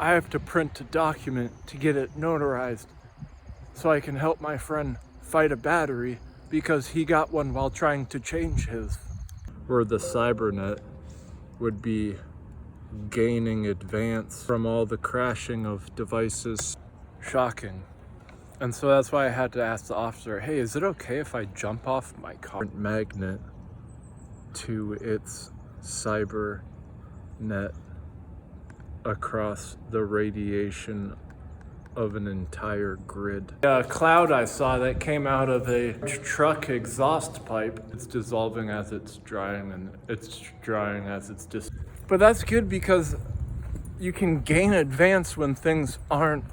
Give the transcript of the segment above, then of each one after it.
I have to print a document to get it notarized so I can help my friend fight a battery because he got one while trying to change his. Where the cybernet would be gaining advance from all the crashing of devices. Shocking. And so that's why I had to ask the officer, hey, is it okay if I jump off my car? Magnet to its cyber net across the radiation of an entire grid. A cloud I saw that came out of a truck exhaust pipe. It's dissolving as it's drying, and it's drying as it's But that's good because you can gain advance when things aren't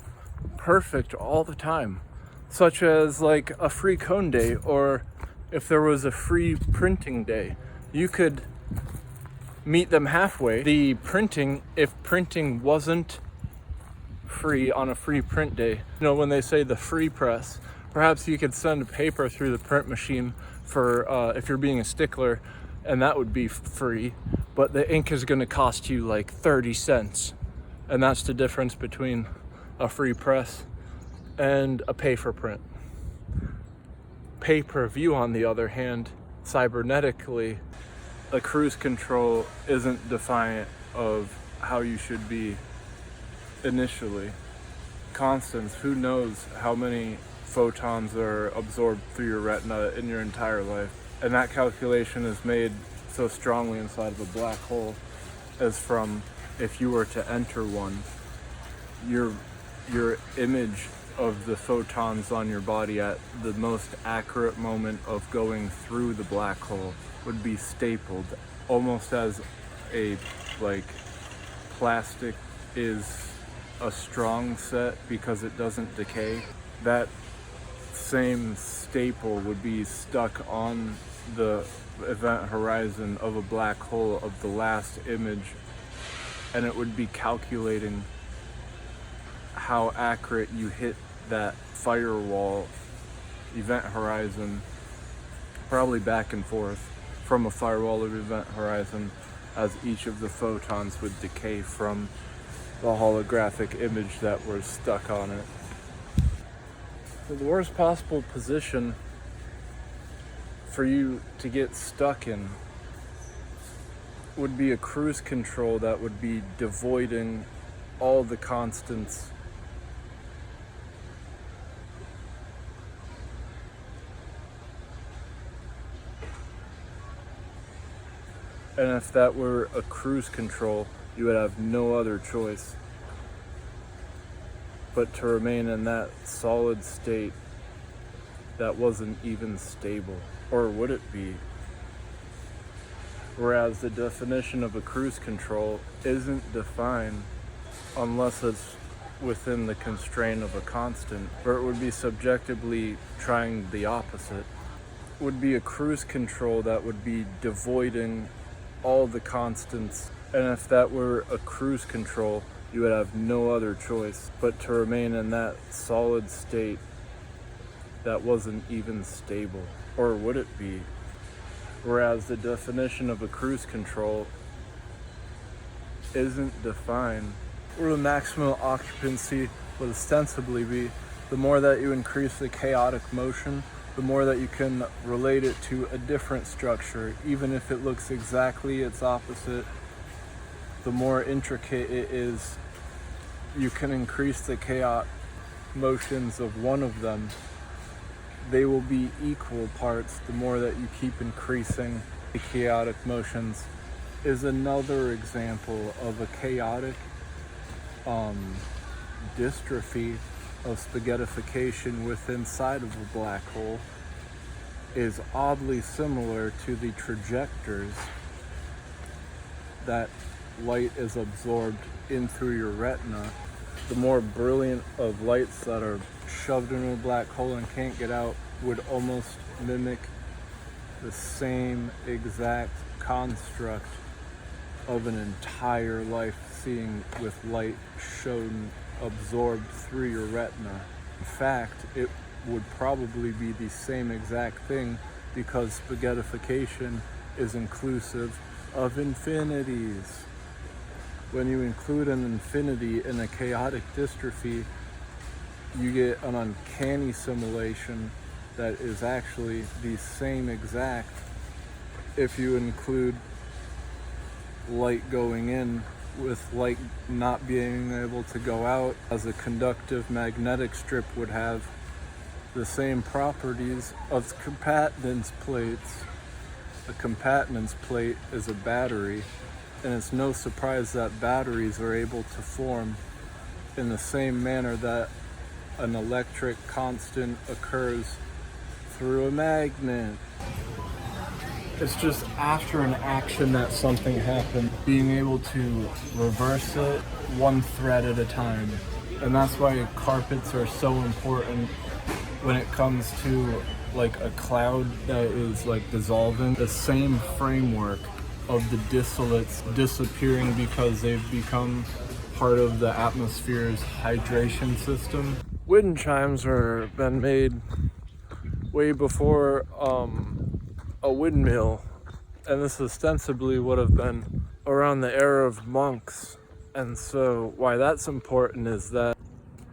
perfect all the time, such as like a free cone day, or if there was a free printing day, you could meet them halfway. The printing, if printing wasn't free on a free print day, you know, when they say the free press, perhaps you could send paper through the print machine for if you're being a stickler, and that would be free, but the ink is going to cost you like 30 cents, and that's the difference between a free press and a pay for print. Pay-per-view, on the other hand, cybernetically, a cruise control isn't defiant of how you should be initially. Constants, who knows how many photons are absorbed through your retina in your entire life. And that calculation is made so strongly inside of a black hole as from, if you were to enter one, your image of the photons on your body at the most accurate moment of going through the black hole would be stapled, almost as a plastic is a strong set because it doesn't decay. That same staple would be stuck on the event horizon of a black hole of the last image, and it would be calculating how accurate you hit that firewall event horizon, probably back and forth from a firewall of event horizon, as each of the photons would decay from the holographic image that was stuck on it. So the worst possible position for you to get stuck in would be a cruise control that would be devoiding all the constants and if that were a cruise control, you would have no other choice but to remain in that solid state that wasn't even stable. Or would it be? Whereas the definition of a cruise control isn't defined unless it's within the constraint of a constant, or it would be subjectively trying the opposite. It would be a cruise control that would be devoiding all the constants, and if that were a cruise control, you would have no other choice but to remain in that solid state that wasn't even stable. Or would it be? Whereas the definition of a cruise control isn't defined, or the maximum occupancy would ostensibly be, the more that you increase the chaotic motion, the more that you can relate it to a different structure, even if it looks exactly its opposite. The more intricate it is, you can increase the chaotic motions of one of them. They will be equal parts the more that you keep increasing the chaotic motions. Is another example of a chaotic dystrophy of spaghettification within inside of a black hole is oddly similar to the trajectors that light is absorbed in through your retina. The more brilliant of lights that are shoved into a black hole and can't get out would almost mimic the same exact construct of an entire life seeing with light shown absorbed through your retina. In fact, it would probably be the same exact thing because spaghettification is inclusive of infinities. When you include an infinity in a chaotic dystrophy, you get an uncanny simulation that is actually the same exact if you include light going in with light not being able to go out, as a conductive magnetic strip would have the same properties of compactance plates. A compactance plate is a battery, and it's no surprise that batteries are able to form in the same manner that an electric constant occurs through a magnet. It's just after an action that something happened, being able to reverse it one thread at a time. And that's why carpets are so important when it comes to like a cloud that is like dissolving. The same framework of the distillates disappearing because they've become part of the atmosphere's hydration system. Wind chimes are been made way before a windmill, and this ostensibly would have been around the era of monks. And so why that's important is that,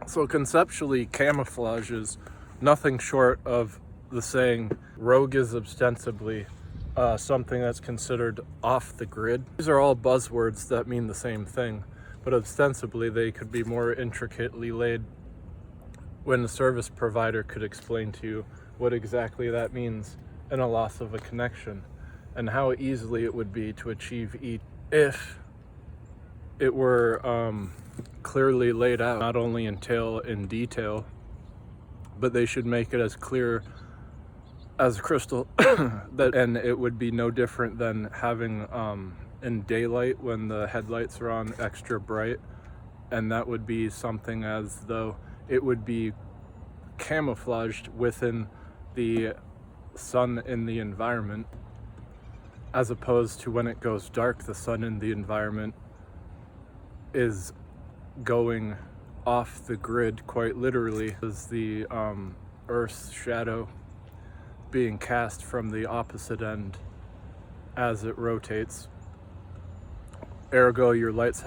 so conceptually, camouflage is nothing short of the saying rogue is ostensibly something that's considered off the grid. These are all buzzwords that mean the same thing, but ostensibly they could be more intricately laid when the service provider could explain to you what exactly that means in a loss of a connection, and how easily it would be to achieve each if it were clearly laid out, not only in detail, but they should make it as clear as crystal that, and it would be no different than having in daylight when the headlights are on extra bright, and that would be something as though it would be camouflaged within the sun in the environment, as opposed to when it goes dark, the sun in the environment is going off the grid quite literally, as the Earth's shadow being cast from the opposite end as it rotates. Ergo, your lights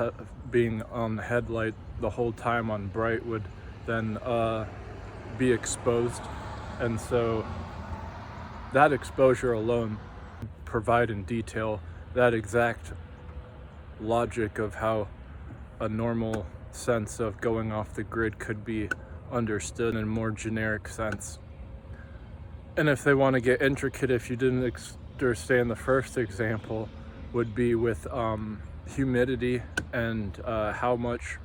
being on the headlight the whole time on bright would then be exposed, and so that exposure alone provide in detail that exact logic of how a normal sense of going off the grid could be understood in a more generic sense. And if they want to get intricate, if you didn't understand the first example, would be with humidity and how much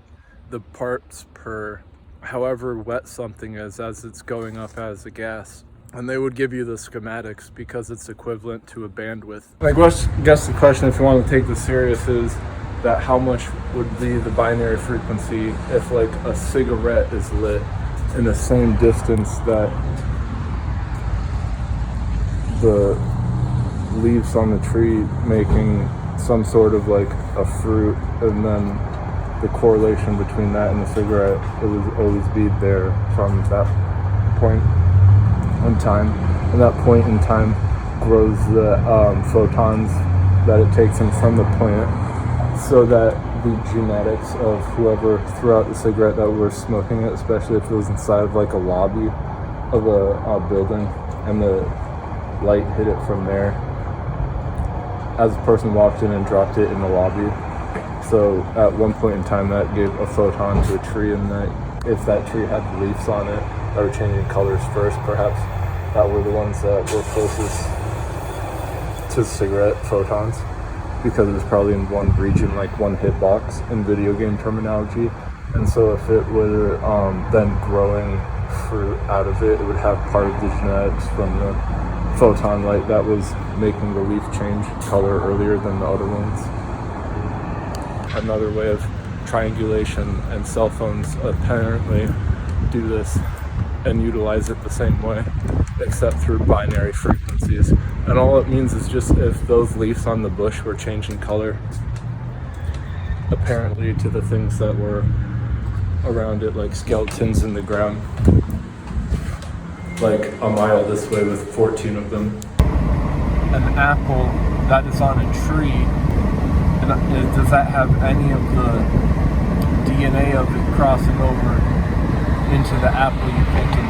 the parts per however wet something is as it's going up as a gas. And they would give you the schematics because it's equivalent to a bandwidth. I guess the question, if you want to take this serious, is that how much would be the binary frequency if like a cigarette is lit in the same distance that the leaves on the tree making some sort of like a fruit, and then the correlation between that and the cigarette, it would always be there from that point in time, and that point in time grows the photons that it takes in from the plant, so that the genetics of whoever threw out the cigarette that were smoking it, especially if it was inside of like a lobby of a building and the light hit it from there, as a person walked in and dropped it in the lobby. So at one point in time that gave a photon to a tree, and that if that tree had leaves on it that were changing colors first, perhaps that were the ones that were closest to cigarette photons, because it was probably in one region, like one hitbox in video game terminology. And so if it were then growing fruit out of it, it would have part of the genetics from the photon light that was making the leaf change color earlier than the other ones. Another way of triangulation, and cell phones apparently do this and utilize it the same way, except through binary frequencies. And all it means is just if those leaves on the bush were changing color, apparently to the things that were around it, like skeletons in the ground, like a mile this way with 14 of them. An apple that is on a tree And does that have any of the DNA of it crossing over into the apple you picked